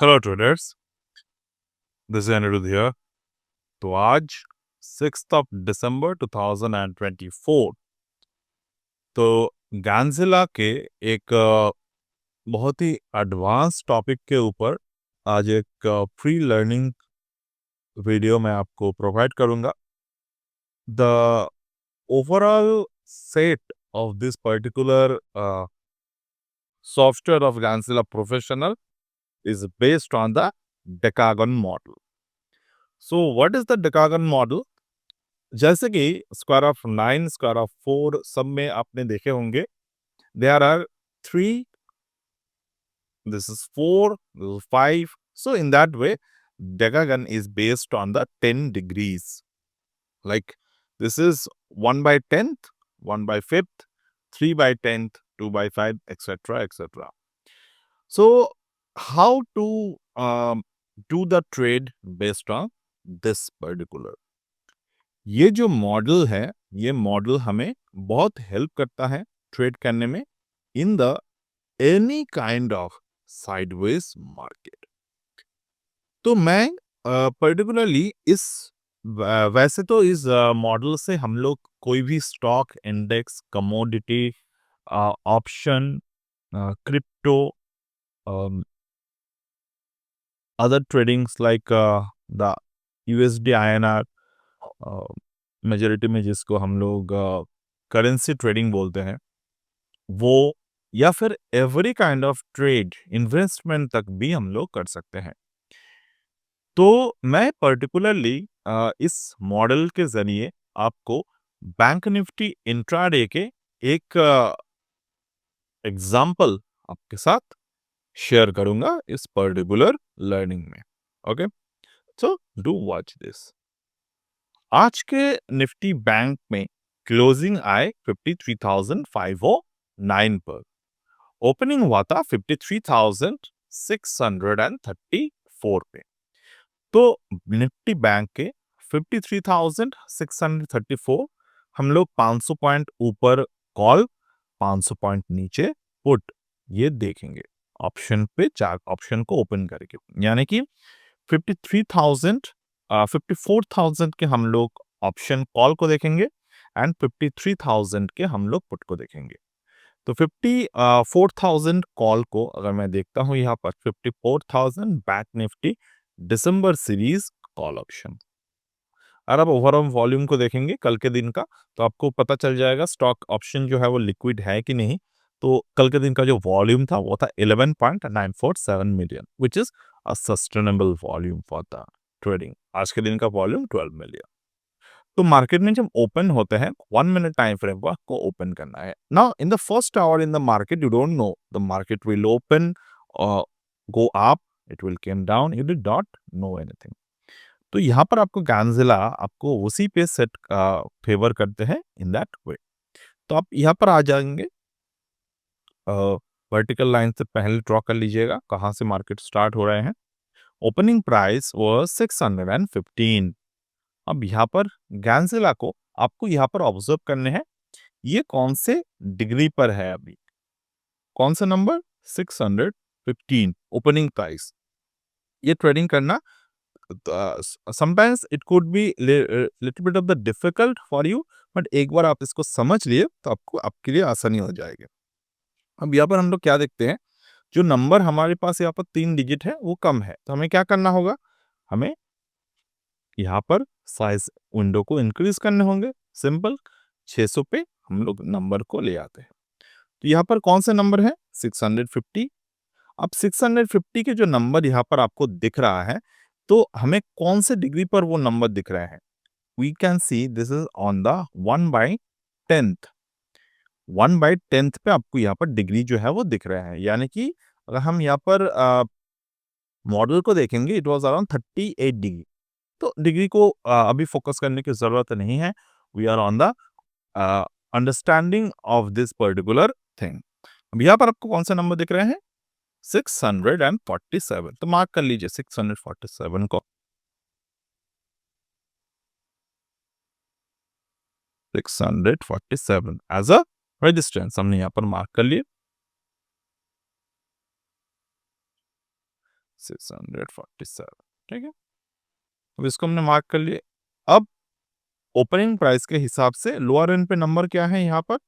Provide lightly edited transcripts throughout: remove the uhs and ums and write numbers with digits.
Hello traders, this is Aniruddh here. तो आज 6 दिसंबर 2024, तो गैंजिला के एक बहुत ही एडवांस टॉपिक के ऊपर आज एक फ्री लर्निंग वीडियो मैं आपको प्रोवाइड करूंगा। The overall set of this particular software of गैंजिला professional is based on the Decagon model. So what is the Decagon model? जैसे कि स्क्वायर ऑफ 9, स्क्वायर ऑफ 4 सब में आपने देखे होंगे, there are 3, this is 4, this is 5. So in that way, Decagon is based on the 10 degrees. Like this is 1 by 10th, 1 by 5th, 3 by 10th, 2 by 5, etc. etc. So how to do the trade based on this particular? ये जो model है, ये model हमें बहुत help करता है trade करने में in the any kind of sideways market. तो मैं पर्टिकुलरली इस वैसे तो इस मॉडल से हम लोग कोई भी stock, index, commodity, option, crypto, other tradings like the USD INR, majority में जिसको हम लोग करेंसी ट्रेडिंग बोलते हैं, वो या फिर every kind of trade investment तक भी हम लोग कर सकते हैं। तो मैं पर्टिकुलरली इस मॉडल के जरिए आपको बैंक निफ्टी इंट्राडे के एक एग्जाम्पल आपके साथ शेयर करूंगा इस पर्टिकुलर लर्निंग में। Okay, so do watch this. आज के निफ्टी बैंक में क्लोजिंग आए 53,509 पर, ओपनिंग हुआ था 53,634 पे। तो निफ्टी बैंक के 53,634 हम लोग 500 पॉइंट ऊपर कॉल, 500 पॉइंट नीचे पुट, ये देखेंगे ऑप्शन पे, चार ऑप्शन को ओपन करके। यानी कि 53,000 54,000 के हम लोग ऑप्शन कॉल को देखेंगे एंड 53,000 के हम लोग पुट को देखेंगे। तो 54,000 कॉल को अगर मैं देखता हूं यहाँ पर 54,000 बैंक निफ्टी दिसंबर सीरीज कॉल ऑप्शन। अगर आप ओवरऑल वॉल्यूम को देखेंगे कल के दिन का, तो आपको पता चल जाएगा स्टॉक ऑप्शन जो है वो लिक्विड है कि नहीं। तो कल के दिन का जो वॉल्यूम था वो था 11.947 million, which is a sustainable volume for the trading. आज के दिन का वॉल्यूम 12 मिलियन। तो मार्केट में जब ओपन होते हैं 1 मिनट टाइम फ्रेम को आपको ओपन करना है। Now in the first hour in the market you don't know the market will open go up, it will come down, you did not know anything. तो यहाँ पर आपको गैंजिला आपको उसी पे सेट फेवर करते हैं इन दैट वे। तो आप यहाँ पर आ जाएंगे, वर्टिकल लाइन से पहले ड्रॉ कर लीजिएगा कहाँ से मार्केट स्टार्ट हो रहे हैं। ओपनिंग प्राइस वो 615। अब यहाँ पर गैंजिला को आपको यहाँ पर ऑब्जर्व करने हैं, ये कौन से डिग्री पर है अभी, कौन सा नंबर, 615 ओपनिंग प्राइस। ये ट्रेडिंग करना sometimes it could be little bit of the difficult for you, but एक बार आप इसको समझ लिए तो आपको आपके लिए आसानी हो जाएगी। अब यहाँ पर हम लोग क्या देखते हैं, जो नंबर हमारे पास यहाँ पर 3 डिजिट है वो कम है, तो हमें क्या करना होगा, हमें यहाँ पर साइज विंडो को इंक्रीज करने होंगे। सिंपल, 600 पे हम लोग नंबर को ले आते हैं। तो यहाँ पर कौन से नंबर है, 650। अब 650 के जो नंबर यहाँ पर आपको दिख रहा है, तो हमें कौन से डिग्री पर वो नंबर दिख रहे हैं। We can see this is on the 1/10th। 1/10th पे आपको यहाँ पर डिग्री जो है वो दिख रहे हैं। यानी कि अगर हम यहाँ पर मॉडल को देखेंगे, इट वाज अराउंड 38 डिग्री। तो डिग्री को अभी फोकस करने की जरूरत नहीं है। We are on the understanding of this particular thing. अब यहाँ पर आपको कौन सा नंबर दिख रहे हैं, 647। तो मार्क कर लीजिए 647 को, 647 एज अ रेजिस्टेंस हमने यहाँ पर मार्क कर लिए। 647, ठीक है। अब इसको हमने मार्क कर लिए। अब ओपनिंग प्राइस के हिसाब से लोअर एंड पे नंबर क्या है यहाँ पर,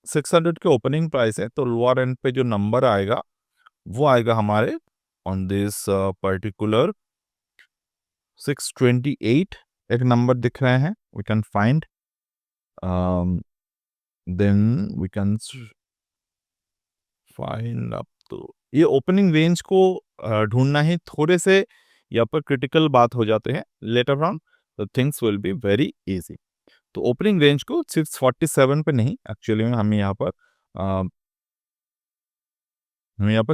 600 के ओपनिंग प्राइस है, तो लोअर एंड पे जो नंबर आएगा वो आएगा हमारे ऑन दिस पर्टिकुलर 628 एक नंबर दिख रहे हैं, we can find, then we can find up to, ये ओपनिंग रेंज को ढूंढना ही थोड़े से यहाँ पर क्रिटिकल बात हो जाते हैं, later on the things will be very easy. तो ओपनिंग रेंज को 647 पे नहीं, एक्चुअली में हमें यहाँ पर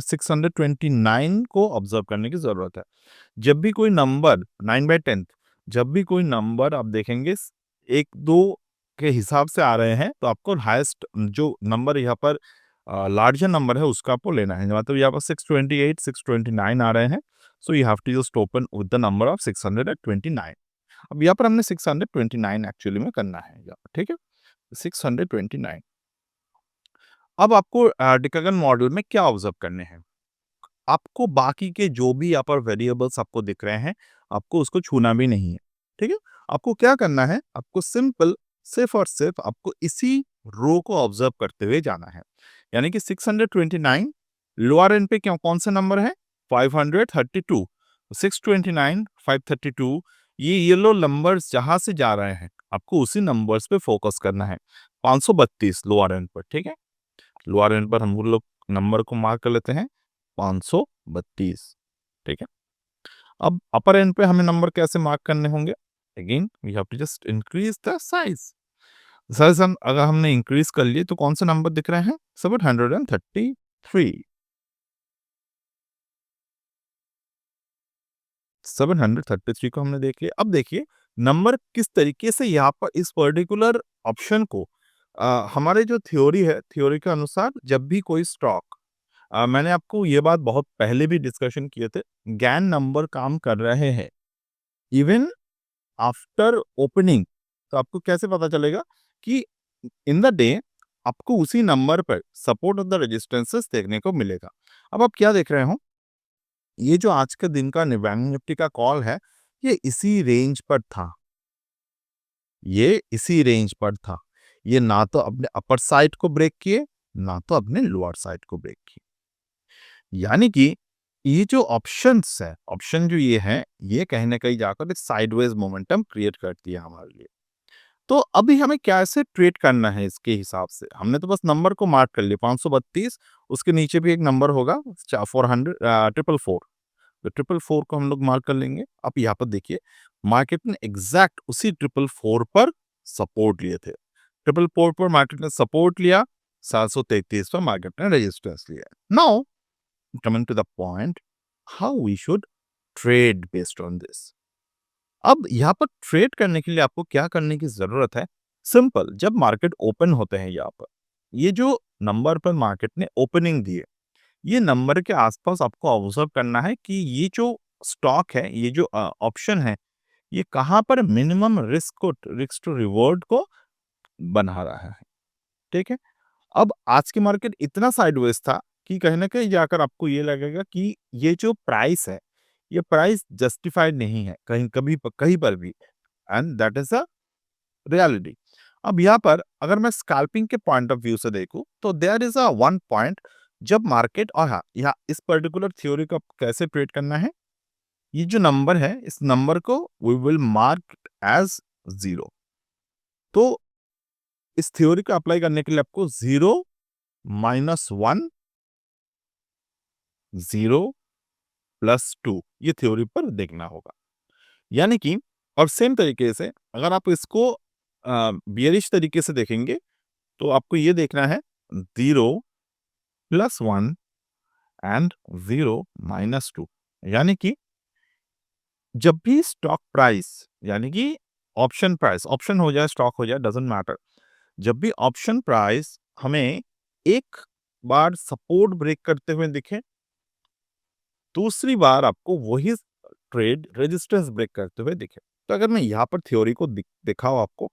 629 को ऑब्जर्व करने की जरूरत है। जब भी कोई नंबर 9/10, जब भी कोई नंबर आप देखेंगे 1-2 के हिसाब से आ रहे हैं, तो आपको हाईएस्ट जो नंबर यहाँ पर लार्जर नंबर है उसका आपको लेना है। मतलब यहाँ पर 628, 629 आ रहे हैं, so you have to just open with the number of 629। अब यहाँ पर हमने 629 एक्चुअली में करना है यहाँ पर, ठीक है, 629। अब आपको डिकागन मॉडल में क्या ऑब्जर्व करने हैं, आपको बाकी के जो भी यहाँ पर वेरिएबल्स आपको दिख रहे हैं, आपको उसको छूना भी नहीं है, ठीक है। आपको क्या करना है, आपको सिंपल सिर्फ और सिर्फ आपको इसी रो को ऑब्जर्व करते हुए जाना है। यानी कि 629 लोअर एंड पे क्यों कौन सा नंबर है, 532, 629, 532, ये येलो नंबर्स जहां से जा रहे हैं आपको उसी नंबर्स पे फोकस करना है। 532 लोअर एंड पर, ठीक है, लोअर एंड पर हम लोग नंबर को मार्क कर लेते हैं 532, ठीक है। अब अपर एंड पे हमें नंबर कैसे मार्क करने होंगे, again we have to just increase the size. Size हम अगर हमने इंक्रीज कर लिए तो कौन सा नंबर दिख रहे हैं, 733, 733 को हमने देख लिया। अब देखिए नंबर किस तरीके से यहाँ पर इस पर्टिकुलर ऑप्शन को हमारे जो थ्योरी है, थ्योरी के अनुसार जब भी कोई स्टॉक, मैंने आपको ये बात बहुत पहले भी डिस्कशन किए थे, गैन नंबर काम कर रहे हैं इवन आफ्टर ओपनिंग, तो आपको कैसे पता चलेगा कि इन द डे आपको उसी नंबर पर सपोर्ट ऑफ द रेजिस्टेंसेस देखने को मिलेगा। अब आप क्या देख रहे हो, ये जो आज के दिन का बैंक निफ्टी का कॉल है, ये इसी रेंज पर था, ये इसी रेंज पर था, ये ना तो अपने अपर साइड को ब्रेक किए, ना तो अपने लोअर साइड को ब्रेक किए। यानी कि ये जो ऑप्शंस है, ऑप्शन जो ये है, ये कहीं ना कहीं जाकर एक साइडवेज मोमेंटम क्रिएट करती है हमारे लिए। तो अभी हमें कैसे ट्रेड करना है इसके हिसाब से, हमने तो बस नंबर को मार्क कर लिया 532, उसके नीचे भी एक नंबर होगा 400, 444, तो 444 को हम लोग मार्क कर लेंगे। आप यहाँ पर देखिए मार्केट ने एग्जैक्ट उसी 444 पर सपोर्ट लिए थे, 444 पर मार्केट ने सपोर्ट लिया, 733 पर मार्केट ने रेजिस्टेंस लिया। Now coming to the point, how we should trade based on this। अब यहाँ पर ट्रेड करने के लिए आपको क्या करने की जरूरत है, सिंपल, जब मार्केट ओपन होते हैं यहाँ पर, ये जो नंबर पर मार्केट ने ओपनिंग दी है, ये नंबर के आसपास आपको ऑब्जर्व करना है कि ये जो स्टॉक है, ये जो ऑप्शन है, ये कहाँ पर मिनिमम रिस्क टू रिवॉर्ड को बना रहा है, ठीक है। अब आज की मार्केट इतना साइडवेज था कि कहीं ना कहीं जाकर आपको ये लगेगा कि ये जो प्राइस है, ये प्राइस जस्टिफाइड नहीं है कहीं पर भी, and that is a reality. अब यहाँ पर अगर मैं स्कैल्पिंग के पॉइंट ऑफ व्यू से देखूं तो there is a one point, जब मार्केट, और हाँ यहाँ इस पर्टिकुलर थ्योरी को कैसे ट्रेड करना है, ये जो नंबर है इस नंबर को वी विल मार्क एज 0। तो इस थ्योरी को अप्लाई करने के लिए आपको 0, -1, 0, +2 ये थ्योरी पर देखना होगा। यानी कि और सेम तरीके से अगर आप इसको बियरिश तरीके से देखेंगे तो आपको ये देखना है 0, +1 एंड 0, -2। यानी कि जब भी स्टॉक प्राइस, यानी कि ऑप्शन प्राइस, ऑप्शन हो जाए स्टॉक हो जाए डजंट मैटर, जब भी ऑप्शन प्राइस हमें एक बार सपोर्ट ब्रेक करते हुए दिखे, दूसरी बार आपको वही ट्रेड रेजिस्टेंस ब्रेक करते हुए दिखे। तो अगर मैं यहाँ पर थ्योरी को दिखाऊं आपको,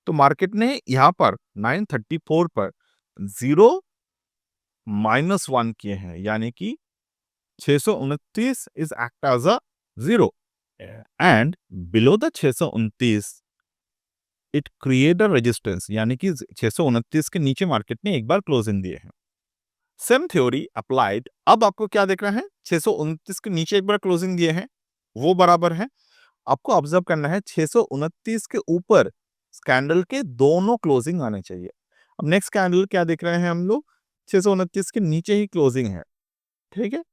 तो मार्केट ने यहाँ पर 934 पर 0, -1 किए हैं, यानी कि 629 is act as a zero and below the 629 it create a resistance, यानी कि 629 के नीचे मार्केट ने एक बार क्लोजिंग दिए हैं। सेम थ्योरी अप्लाइड, अब आपको क्या देखना है, 629 के नीचे एक बार क्लोजिंग दिए हैं, वो बराबर है। आपको ऑब्जर्व करना है 629 के ऊपर कैंडल के दोनों क्लोजिंग आने चाहिए। अब नेक्स्ट कैंडल क्या देख रहे हैं हम लोग, 629 के नीचे ही क्लोजिंग है, ठीक है।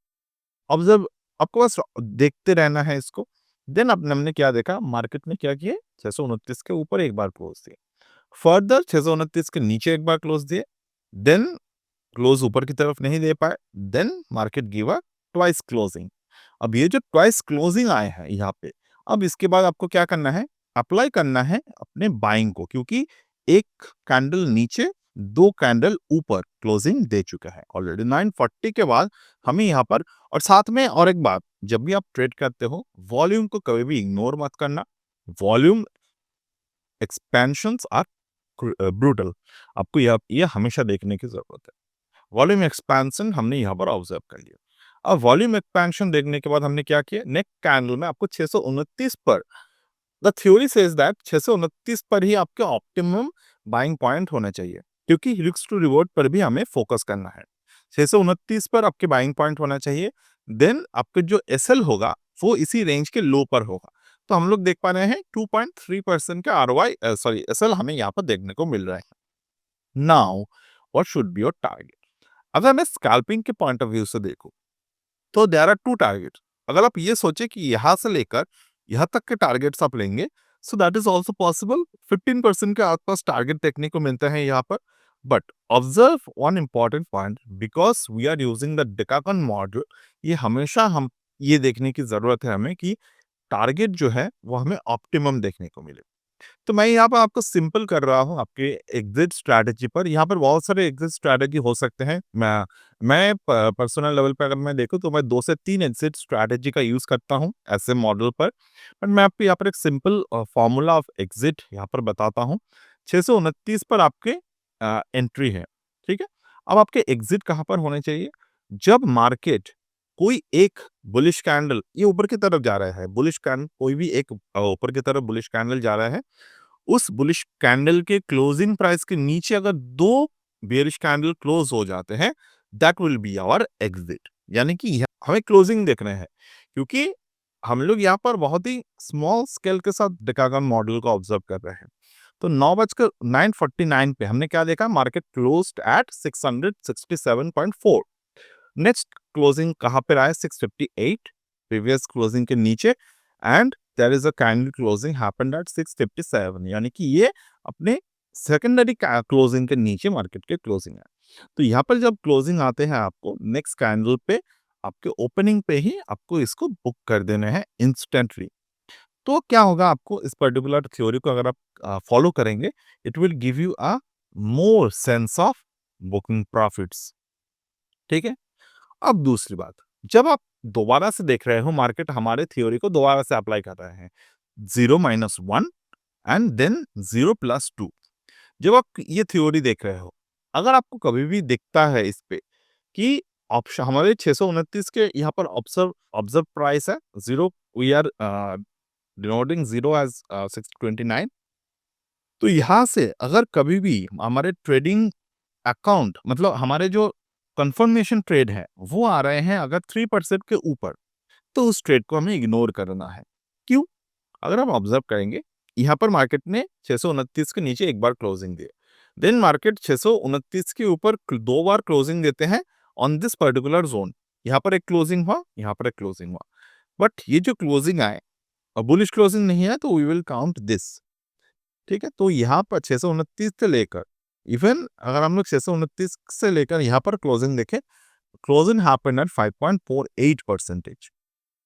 ऑब्जर्व, आपको बस देखते रहना है इसको। देन अब हमने क्या देखा, मार्केट ने क्या किया, 629 के ऊपर एक बार क्लोज दिए, फर्दर 629 के नीचे एक बार क्लोज दिए, देन क्लोज ऊपर की तरफ नहीं दे पाए, then market give a twice closing. अब ये जो ट्वाइस क्लोजिंग आए हैं यहाँ पे, अब इसके बाद आपको क्या करना है, अप्लाई करना है अपने बाइंग को, क्योंकि एक कैंडल नीचे, दो कैंडल ऊपर क्लोजिंग दे चुका है ऑलरेडी 940 के बाद हमें यहाँ पर। और साथ में और एक बात, जब भी आप ट्रेड करते हो वॉल्यूम को कभी भी इग्नोर मत करना। वॉल्यूम एक्सपेंशंस आर ब्रूटल, आपको ये हमेशा देखने की जरूरत है। वॉल्यूम एक्सपेंशन हमने यहाँ पर ऑब्जर्व कर लिया। अब वॉल्यूम एक्सपेंशन देखने के बाद हमने क्या किया, नेक्स्ट कैंडल में आपको 629 पर, द थ्योरी सेज दैट 629 पर ही आपके ऑप्टिमम बाइंग पॉइंट होना चाहिए, क्योंकि रिस्क टू रिवॉर्ड पर भी हमें फोकस करना है। 629 पर आपके बाइंग पॉइंट होना चाहिए, देन आपका जो एसएल होगा वो इसी रेंज के लो पर होगा। तो हम लोग देख पा रहे हैं 2.3% का आरओआई, सॉरी एसएल हमें यहाँ पर देखने को मिल रहा है। Now what should be your target. अगर मैं स्कैल्पिंग के पॉइंट ऑफ व्यू से देखूं तो देयर आर टू टारगेट। अगर आप ये सोचे कि यहां से लेकर यहां तक के टारगेट्स आप लेंगे, so that is also possible. 15% के आसपास टारगेट देखने को मिलते हैं यहाँ पर। But observe one important point, because we are using the डेकाकन मॉडल, ये हमेशा हम ये देखने की जरूरत है हमें कि टारगेट जो है वो हमें ऑप्टिमम देखने को मिले। तो मैं यहाँ पर आपको सिंपल कर रहा हूँ आपके एग्जिट स्ट्रैटेजी पर। यहाँ पर बहुत सारे एग्जिट स्ट्रैटेजी हो सकते हैं। मैं पर्सनल लेवल पर अगर मैं देखूँ तो मैं 2 से 3 एग्जिट स्ट्रैटेजी का यूज करता हूँ ऐसे मॉडल पर। मैं आपको यहाँ पर एक सिंपल फॉर्मूला ऑफ एग्जिट यहाँ पर बताता हूँ। 629 पर आपके एंट्री है, ठीक है। अब आपके एग्जिट कहाँ पर होने चाहिए, जब मार्केट कोई एक बुलिश कैंडल ये ऊपर की तरफ जा रहा है, बुलिश कैंडल कोई भी एक ऊपर की तरफ बुलिश कैंडल जा रहा है, उस बुलिश कैंडल के क्लोजिंग प्राइस के नीचे अगर दो बेरिश कैंडल क्लोज हो जाते हैं, that will be our exit. यानी कि हमें क्लोजिंग देखना है, क्योंकि हम लोग यहाँ पर बहुत ही स्मॉल स्केल के साथ डेकागन मॉडल को ऑब्जर्व कर रहे हैं। तो 9:49 पे हमने क्या देखा, market closed at 667.4। Next closing कहां पर आया, 658 प्रीवियस क्लोजिंग के नीचे, and there is a candle closing happened at 657, यानी कि ये अपने सेकेंडरी क्लोजिंग के नीचे मार्केट के क्लोजिंग है। तो यहाँ पर जब क्लोजिंग आते हैं आपको नेक्स्ट कैंडल पे, आपके ओपनिंग पे ही आपको इसको बुक कर देना है इंस्टेंटली। तो क्या होगा, आपको इस पर्टिकुलर थ्योरी को अगर आप फॉलो करेंगे, it will give you a more sense of booking profits, ठीक है। अब दूसरी बात, जब आप दोबारा से देख रहे हो मार्केट हमारे थ्योरी को दोबारा से अप्लाई कर रहे हैं, 0-1 एंड देन 0+2, जब आप ये थ्योरी देख रहे हो, अगर आपको कभी भी दिखता है इस पे कि ऑप्शन हमारे 629 के यहाँ पर ऑब्जर्व ऑब्जर्व प्राइस है 0, वी आर डिनोटिंग 0 एज 629, तो यहाँ से अगर कभी भी हमारे ट्रेडिंग अकाउंट मतलब हमारे जो कंफर्मेशन ट्रेड है वो आ रहे हैं अगर 3% के ऊपर, तो उस ट्रेड को हमें इग्नोर करना है। क्यों, अगर हम ऑब्जर्व करेंगे यहाँ पर मार्केट ने 629 के नीचे एक बार क्लोजिंग दी, देन मार्केट 629 के ऊपर दो बार क्लोजिंग देते हैं ऑन दिस पर्टिकुलर जोन। यहाँ पर एक क्लोजिंग हुआ, यहाँ पर एक क्लोजिंग हुआ, बट ये जो क्लोजिंग आए और बुलिश क्लोजिंग नहीं है तो वी विल काउंट दिस, ठीक है। तो यहाँ पर 629 से लेकर इवन अगर हम लोग 629 से लेकर यहाँ पर क्लोजिंग देखें, क्लोजिंग हैपेंड एट 5.48%।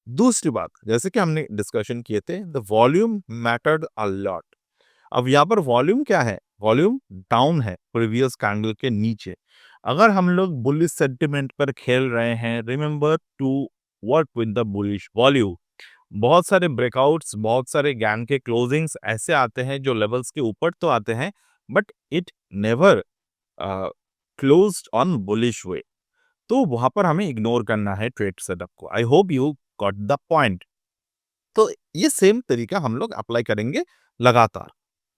दूसरी बात, जैसे कि हमने डिस्कशन किए थे, the volume mattered a lot. अब यहाँ पर वॉल्यूम क्या है, वॉल्यूम डाउन है प्रीवियस कैंडल के नीचे। अगर हम लोग बुलिश सेंटिमेंट पर खेल रहे हैं, remember to work with the bullish volume. बहुत सारे ब्रेकआउट्स, बहुत सारे गैन के क्लोजिंग्स ऐसे आते हैं जो लेवल्स के ऊपर तो आते हैं, but it never closed on bullish way. तो वहाँ पर हमें इग्नोर करना है ट्रेड सेटअप को। I hope you got the point. तो ये सेम तरीका हम लोग अप्लाई करेंगे लगातार।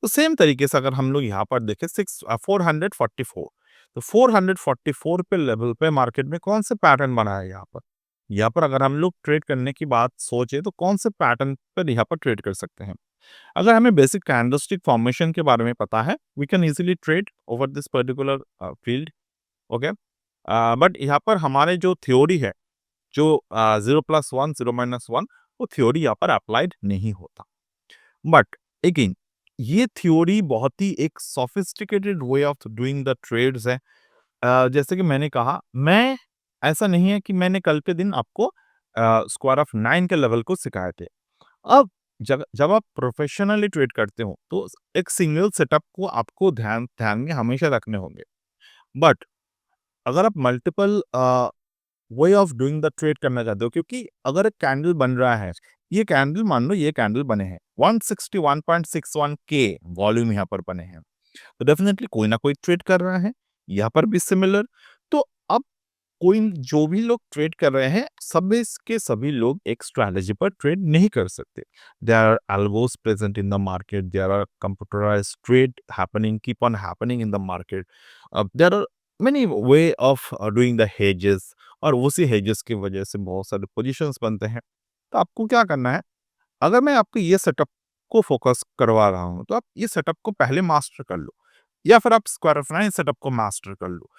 तो सेम तरीके से अगर हम लोग यहाँ पर देखें 444, तो 444 पे लेवल पे मार्केट में कौन से पैटर्न बना है यहाँ पर? यहाँ पर अगर हम लोग ट्रेड करने की बात सोचे तो कौन से पैटर्न पर यहाँ पर ट्रेड कर सकते हैं? अगर हमें बेसिक कैंडलस्टिक फॉर्मेशन के बारे में पता है, we can easily trade over this particular field. Okay, but यहाँ पर हमारे जो थ्योरी है, जो 0+1 0-1, वो थ्योरी यहाँ पर अप्लाइड नहीं होता। बट अगेन, ये थ्योरी बहुत ही एक sophisticated way of doing the trades है। जैसे कि मैंने कहा, मैं ऐसा नहीं है कि मैंने कल के दिन आपको स्क्वायर ऑफ 9 के लेवल को सिखाए थे। अब जब जब आप प्रोफेशनली ट्रेड करते हो तो एक सिंगल सेटअप को आपको ध्यान ध्यान में हमेशा रखने होंगे। बट अगर आप multiple way of doing the trade करना चाहते हो, क्योंकि अगर एक कैंडल बन रहा है, ये कैंडल मान लो ये कैंडल बने हैं 161.61 के वॉल्यूम यहाँ पर बने हैं, तो डेफिनेटली कोई ना कोई ट्रेड कर रहा है, यहाँ पर भी सिमिलर। तो अब कोई जो भी लोग ट्रेड कर रहे हैं, सभी के सभी लोग एक स्ट्रैटेजी पर ट्रेड नहीं कर सकते। There are algos present in the market, there are computerised trade happening, keep on happening in the market. There are many way of doing the hedges, और उसी हेजेस की वजह से बहुत सारे पोजीशंस बनते हैं। तो आपको क्या करना है, अगर मैं आपको ये सेटअप को फोकस करवा रहा हूँ, तो आप ये सेटअप को पहले मास्टर कर लो, या फिर आप स्क्वायर ऑफ 9 सेटअप को मास्टर कर लो।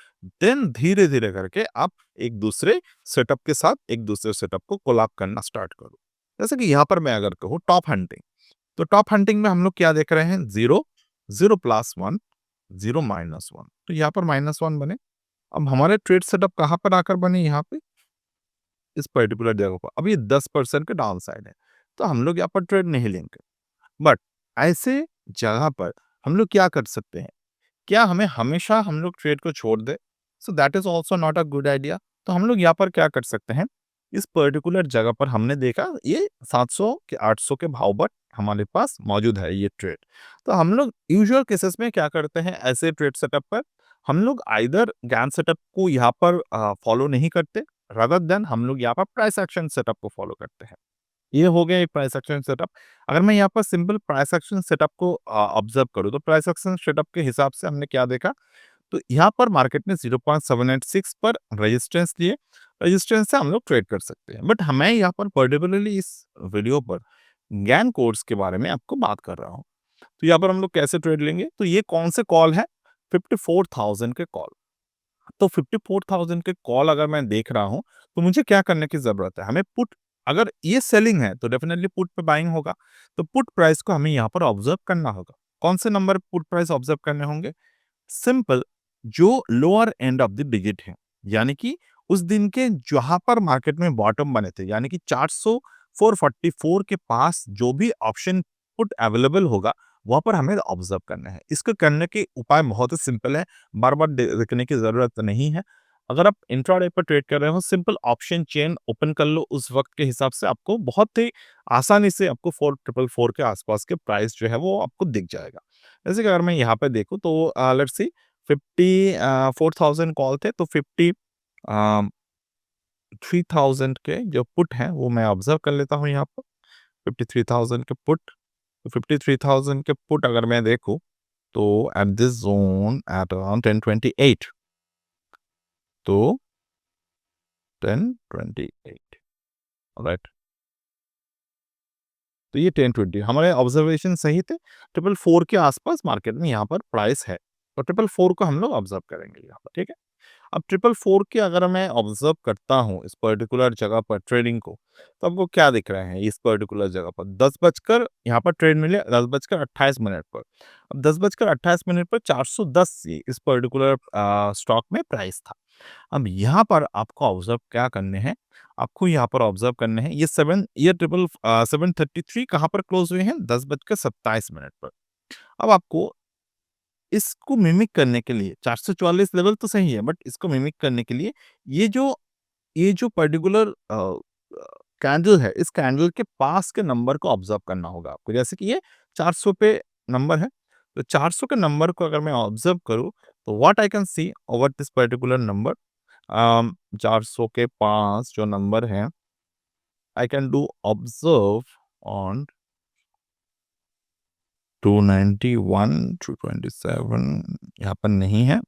देन धीरे-धीरे करके आप एक दूसरे सेटअप के साथ एक दूसरे सेटअप को कोलैब करना स्टार्ट करो। जैसे कि यहाँ पर मैं अगर कहूँ टॉप हंटिंग, तो टॉप हंटिंग में हम लोग क्या देख रहे हैं? 0, 0+1, 0-1। तो यहाँ पर -1 बने। अब हमारे ट्रेड सेटअप कहाँ पर आकर बने? यहाँ पे, इस पर्टिकुलर जगह पर। अब ये 10% का डाउन साइड है, तो हम लोग यहाँ पर ट्रेड नहीं लेंगे। बट ऐसे जगह पर हम लोग क्या कर सकते हैं? क्या हमें हमेशा हम लोग ट्रेड को छोड़ दें? So that is also not a good idea. तो हम लोग यहाँ पर क्या कर सकते हैं? इस पर्टिकुलर जगह पर हमने देखा ये 700 के 800 के भाव पर हमारे पास मौजूद है ये ट्रेड। तो हम लोग यूजुअल केसेस में क्या करते हैं, ऐसे ट्रेड सेटअप पर हम लोग आइदर गैन सेटअप को यहाँ पर फॉलो नहीं करते, रादर देन हम लोग यहाँ पर प्राइस एक्शन सेटअप को फॉलो करते हैं। ये हो गया एक प्राइस एक्शन सेटअप। अगर मैं यहाँ पर सिंपल प्राइस एक्शन सेटअप को ऑब्जर्व करूँ, तो प्राइस एक्शन सेटअप के हिसाब से हमने क्या देखा, तो यहाँ पर मार्केट ने 0.786 पर रेजिस्टेंस लिए, रेजिस्टेंस से हम लोग ट्रेड कर सकते हैं। बट हमें यहाँ पर पर्टिकुलरली इस वीडियो पर गैन कोर्स के बारे में आपको बात कर रहा हूँ। तो यहाँ पर हम लोग कैसे ट्रेड लेंगे? तो ये कौन से कॉल है? 54,000 के कॉल। तो 54,000 के कॉल अगर मैं देख रहा हूँ, तो मुझे क्या करने की ज़रूरत है? हमें पुट, अगर ये सेलिंग है, तो डेफिनिटली पुट पे बाइंग होगा। तो पुट प्राइस को हमें यहाँ पर ऑब्ज़र्व करना होगा। कौन से नंबर पुट प्राइस ऑब्ज़र्व करने होंगे? सिंपल, जो lower end of the digit है, यानी कि उस दिन के जहाँ पर मार्केट में बॉटम बने थे, यानी कि 400 444 के पास जो भी ऑप्शन पुट अवेलेबल होगा, वहाँ पर हमें ऑब्जर्व करना है। इसको करने के उपाय बहुत ही सिंपल है, बार-बार देखने की ज़रूरत नहीं है। अगर आप इंट्राडे पर ट्रेड कर रहे हो, सिंपल ऑप्शन चेन ओपन कर लो, उस वक़्त के हिसाब से आपको बहुत ही आसानी से आपको 4444 के आस-पास के प्राइस जो है वो आपको दिख जाएगा। जैसे कि अगर मैं यहाँ पे देखूँ तो लेट्स सी 54,000 कॉल थे, तो 3,000 के जो पुट हैं वो मैं ऑब्जर्व कर लेता हूँ यहाँ पर। 53,000 के पुट, तो 53,000 के पुट अगर मैं देखूँ, तो at this zone at around 1028, तो 1028, ऑलराइट। तो ये 1020 हमारे ऑब्जर्वेशन सही थे। 444 के आसपास मार्केट में यहाँ पर प्राइस है, तो 444 को हम लोग ऑब्जर्व करेंगे यहाँ पर, ठीक है। अब 444 की अगर मैं ऑब्जर्व करता हूँ इस पर्टिकुलर जगह पर ट्रेडिंग को, तो आपको क्या दिख रहे हैं इस पर्टिकुलर जगह पर? 10 बजकर यहाँ पर ट्रेड मिले 10 बजकर 28 मिनट पर। अब 10 बजकर 28 मिनट पर 410 इस पर्टिकुलर स्टॉक में प्राइस था। अब यहाँ पर आपको ऑब्जर्व क्या करने हैं? आपको यहाँ पर ऑब्जर्व करने हैं, ये 733 कहाँ पर क्लोज हुए हैं? 10 बजकर 27 मिनट पर। अब आपको इसको मिमिक करने के लिए 444 लेवल तो सही है, बट इसको मिमिक करने के लिए ये जो पर्टिकुलर कैंडल है, इस कैंडल के पास के नंबर को ऑब्जर्व करना होगा आपको। जैसे कि ये 400 पे नंबर है, तो 400 के नंबर को अगर मैं ऑब्जर्व करूँ, तो what I can see over this particular number, 400 के पास जो नंबर है, I can do observe on 291, 227 यहाँ पर नहीं है।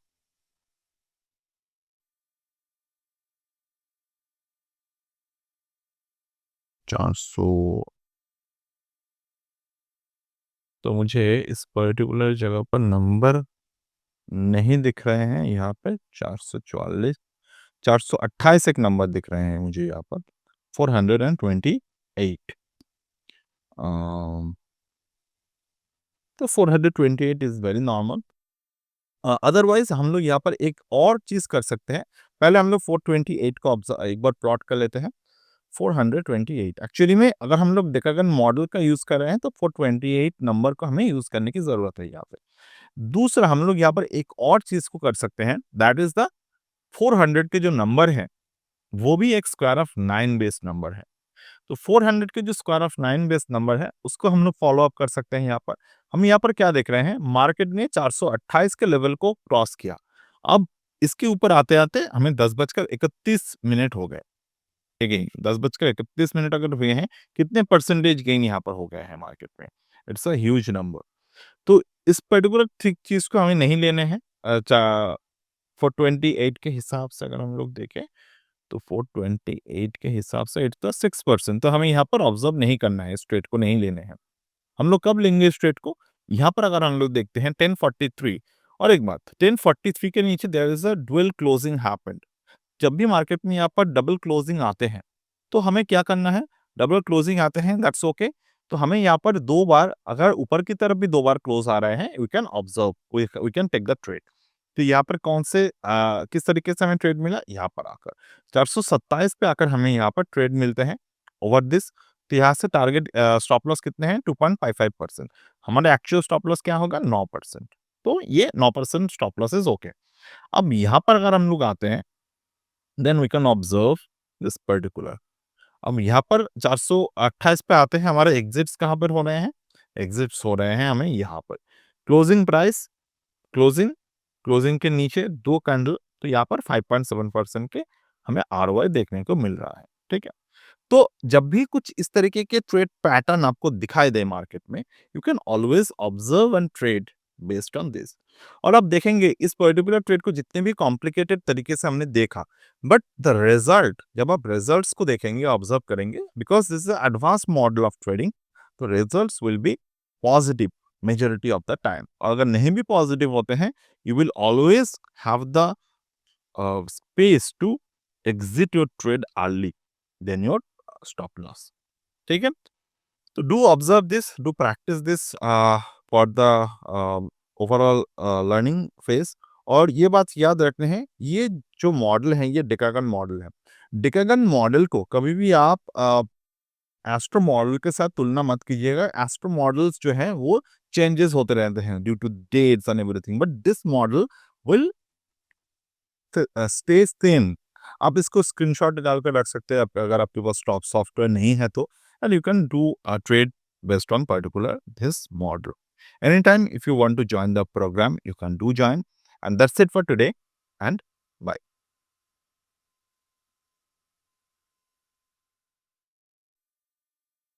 चार सौ, तो मुझे इस पर्टिकुलर जगह पर नंबर नहीं दिख रहे हैं। यहाँ पे 444, 428 एक नंबर दिख रहे हैं मुझे यहाँ पर, 428। तो 428 इज वेरी नॉर्मल। अदरवाइज हम लोग यहाँ पर एक और चीज कर सकते हैं। पहले हम लोग 428 को एक बार प्लॉट कर लेते हैं। 428 एक्चुअली में अगर हम लोग डेकागन मॉडल का यूज कर रहे हैं तो 428 नंबर को हमें यूज करने की जरूरत है यहाँ पे। दूसरा हम लोग यहाँ पर एक और चीज को कर सकते हैं, दैट इज द 400 के जो नंबर है वो भी एक स्क्वायर ऑफ 9 बेस नंबर है। तो 400 के जो स्क्वायर ऑफ 9 बेस नंबर है उसको हम लोग फॉलो अप कर सकते हैं। यहाँ पर हम यहाँ पर क्या देख रहे हैं, मार्केट ने 428 के लेवल को क्रॉस किया। अब इसके ऊपर आते आते हमें 10:31 हो गए। ठीक है, 10:31 अगर हुए हैं, कितने परसेंटेज गेन यहाँ पर हो गए हैं मार्केट में? It's a huge number. तो इस पर्टिकुलर चीज को हमें नहीं लेने हैं। 428 के हिसाब से अगर हम लोग देखें तो 428 के हिसाब से इट्स द 6%। तो हमें यहाँ पर ऑब्जर्व नहीं करना है, स्ट्रेट को नहीं लेने हैं। हम लोग कब लेंगे स्ट्रेट को? यहाँ पर अगर हम लोग देखते हैं 1043, और एक बात, 1043 के नीचे there is a dual closing happened. जब भी मार्केट में यहाँ पर डबल क्लोजिंग आते हैं तो हमें क्या करना है, डबल क्लोजिंग आते हैं दैट्स ओके। तो हमें यहाँ पर दो बार, अगर ऊपर की तरफ भी दो बार क्लोज आ रहे हैं, we can observe, we can take the trade. तो यहाँ पर कौन से किस तरीके से हमें ट्रेड मिला, यहाँ पर आकर 427 पे आकर हमें यहाँ पर ट्रेड मिलते हैं ओवर दिस। तो यहाँ से टारगेट स्टॉप लॉस कितने हैं, 2.55%। हमारे एक्चुअल स्टॉप लॉस क्या होगा, 9%। तो ये 9% स्टॉप लॉस इज ओके। अब यहाँ पर अगर हम लोग आते हैं, then we can observe this particular. अब यहाँ पर 428 पे आते हैं, हमारे एग्जिट्स कहाँ पर हो रहे हैं, एग्जिट्स हो रहे हैं हमें यहाँ पर। क्लोजिंग प्राइस, क्लोजिंग क्लोजिंग के नीचे दो कैंडल, तो यहाँ पर 5.7% के हमें आरओआई देखने को मिल रहा है। ठीक है, तो जब भी कुछ इस तरीके के ट्रेड पैटर्न आपको दिखाई दे मार्केट में, you can always observe and trade based on this. और आप देखेंगे इस पर्टिकुलर ट्रेड को जितने भी कॉम्प्लिकेटेड तरीके से हमने देखा, बट द रिजल्ट, जब आप रिजल्ट्स को देखेंगे, ऑब्जर्व करेंगे, because this is advance model of trading, तो results will be positive majority of the time. और अगर नहीं भी पॉजिटिव होते हैं, you will always have the space to exit your trade early than your stop loss. ठीक है, तो do observe this, do practice this for the overall learning phase। और ये बात याद रखने हैं, ये जो मॉडल है ये डिकागन मॉडल है। डिकागन मॉडल को कभी भी आप एस्ट्रो मॉडल के साथ तुलना मत कीजिएगा। एस्ट्रो मॉडल्स जो है वो चेंजेस होते रहते हैं due to dates and everything, but this model will stay same. आप इसको स्क्रीनशॉट डाल कर रख सकते हैं अगर आपके पास स्टॉक सॉफ्टवेयर नहीं है तो, and you can do trade based on particular this model. Anytime if you want to join the program, you can do join. And that's it for today, and bye.